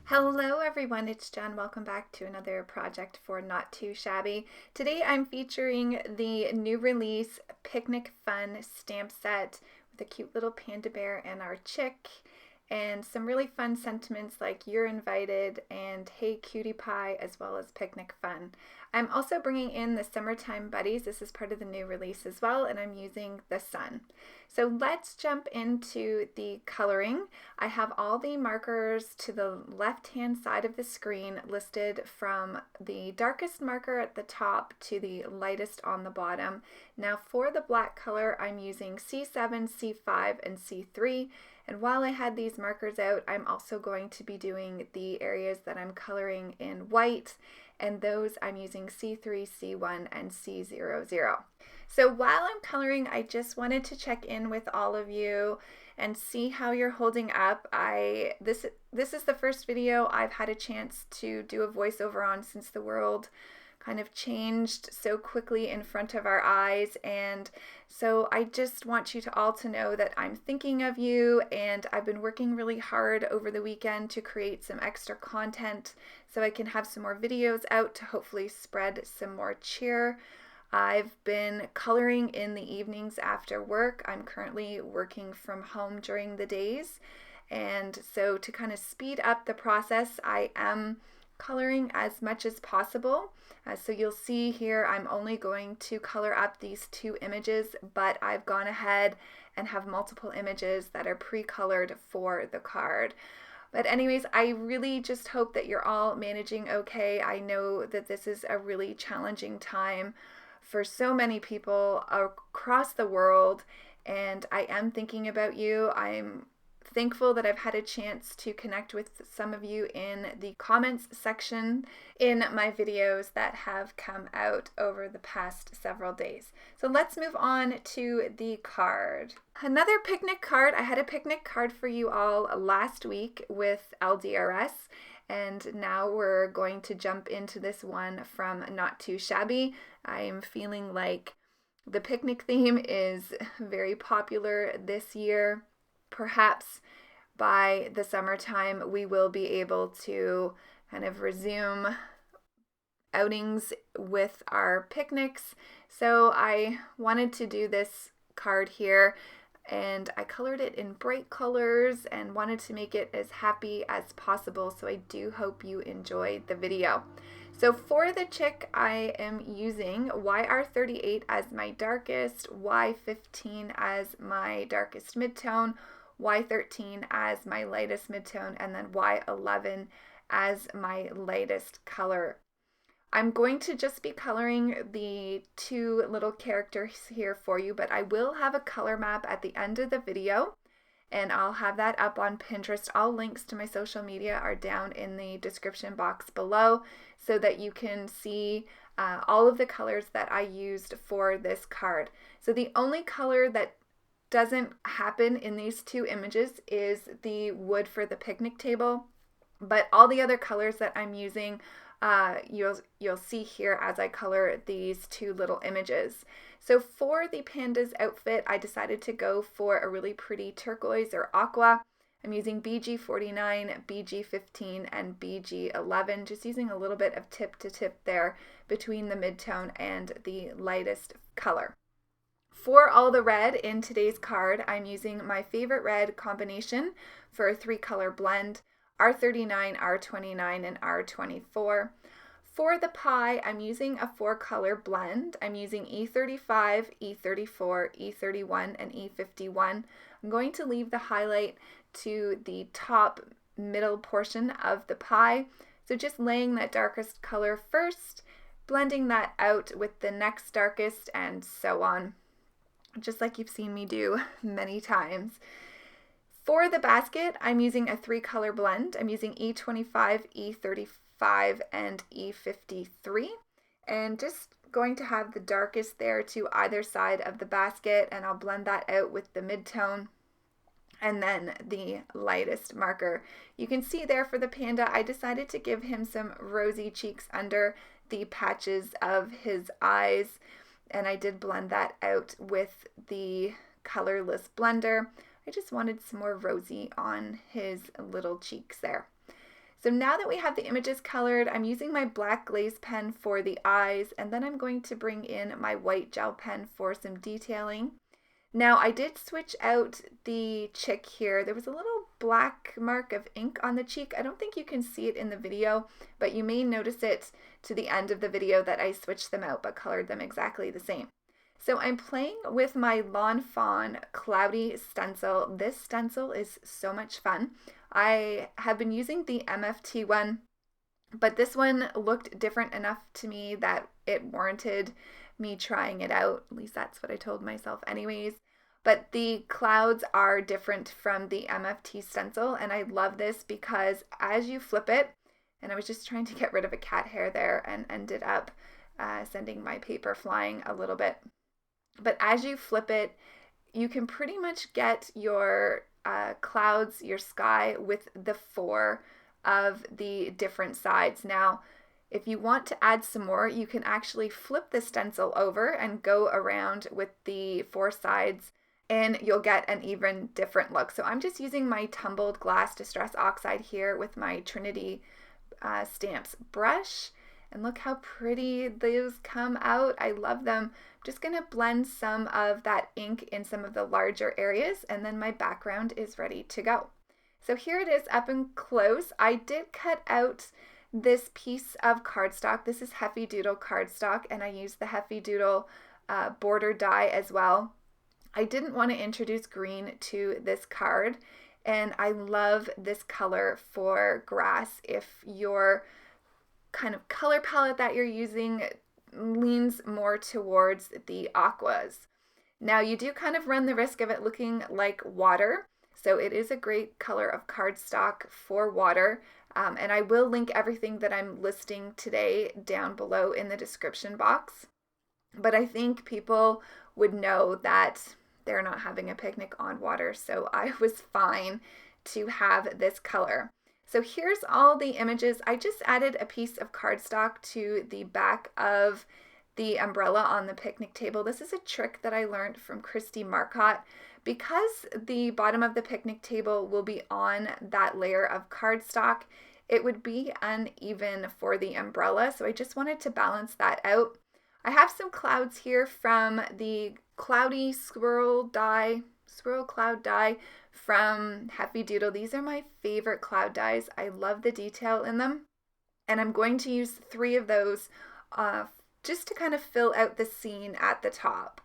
Hello everyone, it's Jen. Welcome back to another project for Not Too Shabby. Today I'm featuring the new release Picnic Fun stamp set with a cute little panda bear and our chick, and some really fun sentiments like "You're Invited" and "Hey Cutie Pie," as well as Picnic Fun. I'm also bringing in the Summertime Buddies. This is part of the new release as well, and I'm using the sun. So let's jump into the coloring. I have all the markers to the left-hand side of the screen listed from the darkest marker at the top to the lightest on the bottom. Now for the black color, I'm using C7, C5, and C3. And while I had these markers out, I'm also going to be doing the areas that I'm coloring in white, and those I'm using C3, C1, and C00. So while I'm coloring, I just wanted to check in with all of you and see how you're holding up. This is the first video I've had a chance to do a voiceover on since the world kind of changed so quickly in front of our eyes, and so I just want you to all to know that I'm thinking of you, and I've been working really hard over the weekend to create some extra content so I can have some more videos out to hopefully spread some more cheer. I've been coloring in the evenings after work. I'm currently working from home during the days, and so to kind of speed up the process, I am coloring as much as possible. So you'll see here I'm only going to color up these two images, but I've gone ahead and have multiple images that are pre-colored for the card. But anyways, I really just hope that you're all managing okay. I know that this is a really challenging time for so many people across the world, and I am thinking about you. I'm thankful that I've had a chance to connect with some of you in the comments section in my videos that have come out over the past several days. So let's move on to the card. Another picnic card. I had a picnic card for you all last week with LDRS, and now we're going to jump into this one from Not Too Shabby. I'm feeling like the picnic theme is very popular this year. Perhaps by the summertime we will be able to kind of resume outings with our picnics. So I wanted to do this card here, and I colored it in bright colors and wanted to make it as happy as possible, so I do hope you enjoyed the video. So for the chick, I am using YR38 as my darkest, Y15 as my darkest midtone, Y13 as my lightest midtone, and then Y11 as my lightest color. I'm going to just be coloring the two little characters here for you, but I will have a color map at the end of the video, and I'll have that up on Pinterest. All links to my social media are down in the description box below so that you can see all of the colors that I used for this card. So the only color that doesn't happen in these two images is the wood for the picnic table, but all the other colors that I'm using you'll see here as I color these two little images. So for the panda's outfit, I decided to go for a really pretty turquoise or aqua. I'm using BG49, BG15, and BG11, just using a little bit of tip to tip there between the midtone and the lightest color. For all the red in today's card, I'm using my favorite red combination for a 3-color blend, R39, R29, and R24. For the pie, I'm using a 4-color blend. I'm using E35, E34, E31, and E51. I'm going to leave the highlight to the top middle portion of the pie. So just laying that darkest color first, blending that out with the next darkest, and so on, just like you've seen me do many times. For the basket, I'm using a 3-color blend. I'm using E25, E35, and E53, and just going to have the darkest there to either side of the basket, and I'll blend that out with the midtone and then the lightest marker. You can see there for the panda, I decided to give him some rosy cheeks under the patches of his eyes, and I did blend that out with the colorless blender. I just wanted some more rosy on his little cheeks there. So now that we have the images colored, I'm using my black glaze pen for the eyes, and then I'm going to bring in my white gel pen for some detailing. Now I did switch out the chick here. There was a little black mark of ink on the cheek. I don't think you can see it in the video, but you may notice it to the end of the video that I switched them out but colored them exactly the same. So I'm playing with my Lawn Fawn Cloudy Stencil. This stencil is so much fun. I have been using the MFT one, but this one looked different enough to me that it warranted me trying it out. At least that's what I told myself anyways. But the clouds are different from the MFT stencil, and I love this because as you flip it, and I was just trying to get rid of a cat hair there and ended up sending my paper flying a little bit. But as you flip it, you can pretty much get your clouds, your sky, with the 4 of the different sides. Now, if you want to add some more, you can actually flip the stencil over and go around with the 4 sides, and you'll get an even different look. So I'm just using my Tumbled Glass Distress Oxide here with my Trinity Stamps brush. And look how pretty those come out. I love them. I'm just going to blend some of that ink in some of the larger areas, and then my background is ready to go. So here it is up and close. I did cut out this piece of cardstock. This is Heffy Doodle cardstock, and I used the Heffy Doodle border die as well. I didn't want to introduce green to this card, and I love this color for grass. If your kind of color palette that you're using leans more towards the aquas. Now you do kind of run the risk of it looking like water, so it is a great color of cardstock for water, and I will link everything that I'm listing today down below in the description box. But I think people would know that they're not having a picnic on water, so I was fine to have this color. So here's all the images. I just added a piece of cardstock to the back of the umbrella on the picnic table. This is a trick that I learned from Christy Marcotte. Because the bottom of the picnic table will be on that layer of cardstock, it would be uneven for the umbrella. So I just wanted to balance that out. I have some clouds here from the Cloudy Swirl Cloud die from Heffy Doodle. These are my favorite cloud dies. I love the detail in them. And I'm going to use 3 of those just to kind of fill out the scene at the top.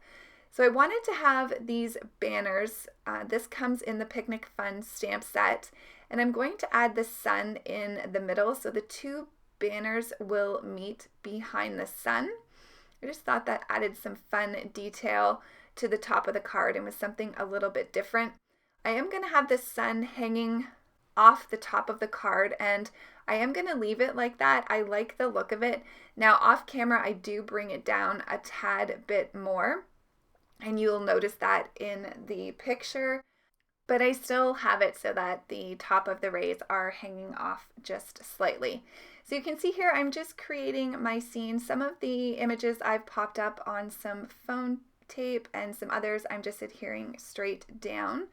So I wanted to have these banners. This comes in the Picnic Fun stamp set. And I'm going to add the sun in the middle. So the 2 banners will meet behind the sun. I just thought that added some fun detail to the top of the card and was something a little bit different. I am going to have the sun hanging off the top of the card, and I am going to leave it like that. I like the look of it. Now off camera I do bring it down a tad bit more, and you'll notice that in the picture, but I still have it so that the top of the rays are hanging off just slightly. So you can see here I'm just creating my scene. Some of the images I've popped up on some foam tape, and some others I'm just adhering straight down.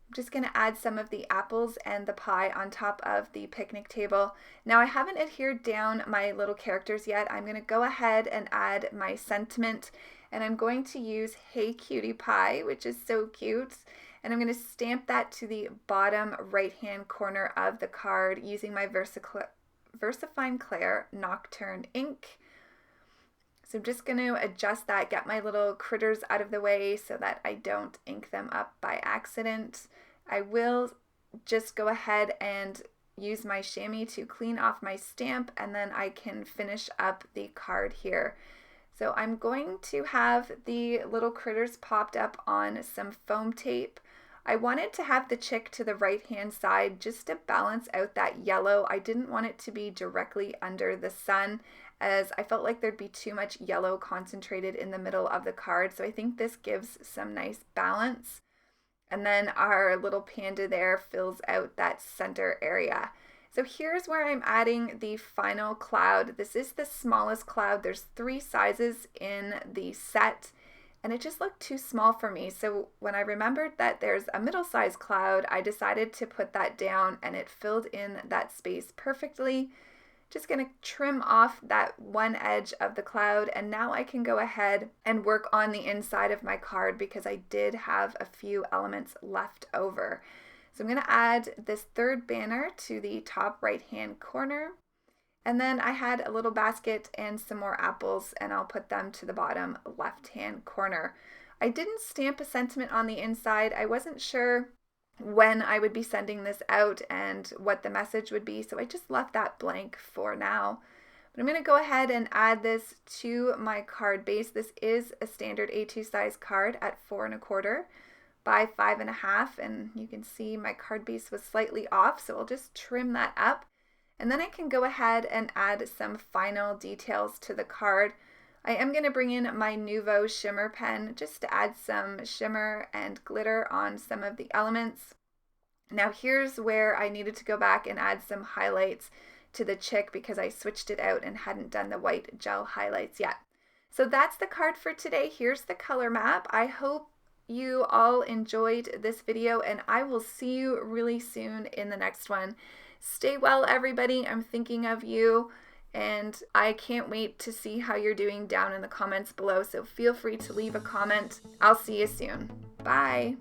I'm just going to add some of the apples and the pie on top of the picnic table. Now I haven't adhered down my little characters yet. I'm going to go ahead and add my sentiment, and I'm going to use Hey Cutie Pie, which is so cute, and I'm going to stamp that to the bottom right hand corner of the card using my Versafine Clair Nocturne ink. So I'm just going to adjust that, get my little critters out of the way so that I don't ink them up by accident. I will just go ahead and use my Shammy to clean off my stamp, and then I can finish up the card here. So I'm going to have the little critters popped up on some foam tape. I wanted to have the chick to the right hand side just to balance out that yellow. I didn't want it to be directly under the sun, as I felt like there'd be too much yellow concentrated in the middle of the card. So I think this gives some nice balance. And then our little panda there fills out that center area. So here's where I'm adding the final cloud. This is the smallest cloud. There's 3 sizes in the set, and it just looked too small for me. So when I remembered that there's a middle-sized cloud, I decided to put that down, and it filled in that space perfectly. Just going to trim off that one edge of the cloud, and now I can go ahead and work on the inside of my card because I did have a few elements left over. So I'm going to add this third banner to the top right hand corner, and then I had a little basket and some more apples, and I'll put them to the bottom left hand corner. I didn't stamp a sentiment on the inside. I wasn't sure when I would be sending this out and what the message would be, so I just left that blank for now. But I'm going to go ahead and add this to my card base. This is a standard A2 size card at 4 1/4 by 5 1/2, and you can see my card base was slightly off, so I'll just trim that up. And then I can go ahead and add some final details to the card. I am going to bring in my Nuvo Shimmer pen just to add some shimmer and glitter on some of the elements. Now here's where I needed to go back and add some highlights to the chick because I switched it out and hadn't done the white gel highlights yet. So that's the card for today. Here's the color map. I hope you all enjoyed this video, and I will see you really soon in the next one. Stay well, everybody. I'm thinking of you. And I can't wait to see how you're doing down in the comments below, so feel free to leave a comment. I'll see you soon. Bye.